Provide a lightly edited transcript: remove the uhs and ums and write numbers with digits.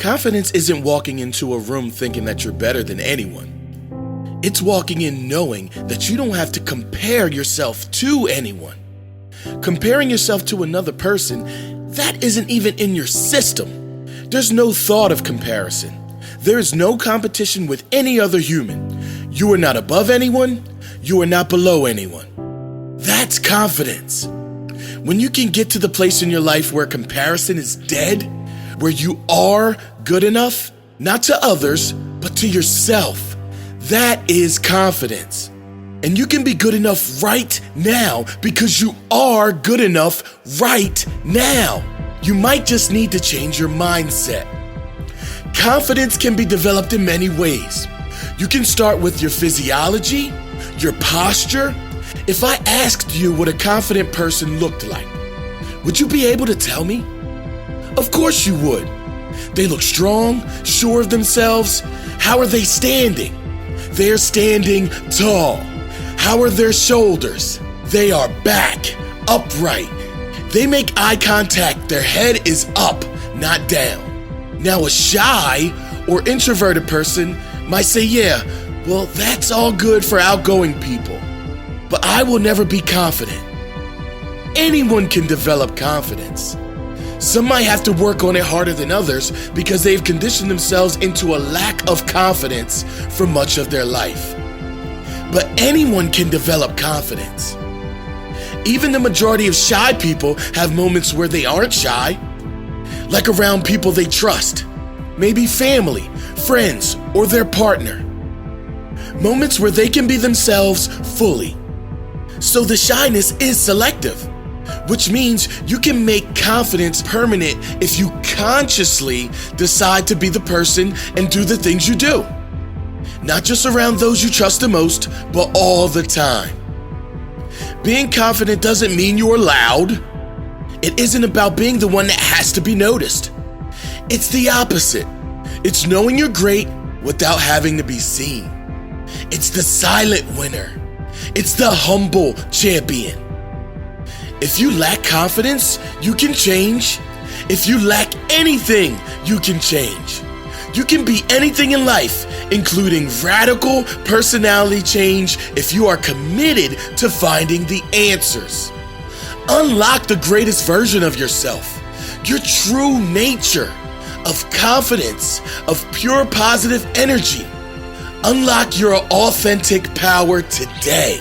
Confidence isn't walking into a room thinking that you're better than anyone. It's walking in knowing that you don't have to compare yourself to anyone. Comparing yourself to another person, that isn't even in your system. There's no thought of comparison. There is no competition with any other human. You are not above anyone. You are not below anyone. That's confidence. When you can get to the place in your life where comparison is dead, where you are good enough, not to others, but to yourself, that is confidence. And you can be good enough right now because you are good enough right now. You might just need to change your mindset. Confidence can be developed in many ways. You can start with your physiology, your posture. If I asked you what a confident person looked like, would you be able to tell me? Of course you would. They look strong, sure of themselves. How are they standing? They're standing tall. How are their shoulders? They are back, upright. They make eye contact. Their head is up, not down. Now, a shy or introverted person might say, yeah, well, that's all good for outgoing people, but I will never be confident. Anyone can develop confidence. Some might have to work on it harder than others because they've conditioned themselves into a lack of confidence for much of their life. But anyone can develop confidence. Even the majority of shy people have moments where they aren't shy, like around people they trust, maybe family, friends, or their partner. Moments where they can be themselves fully. So the shyness is selective, which means you can make confidence permanent if you consciously decide to be the person and do the things you do. Not just around those you trust the most, but all the time. Being confident doesn't mean you're loud. It isn't about being the one that has to be noticed. It's the opposite. It's knowing you're great without having to be seen. It's the silent winner. It's the humble champion. If you lack confidence, you can change. If you lack anything, you can change. You can be anything in life, including radical personality change, if you are committed to finding the answers. Unlock the greatest version of yourself, your true nature, of confidence, of pure positive energy. Unlock your authentic power today.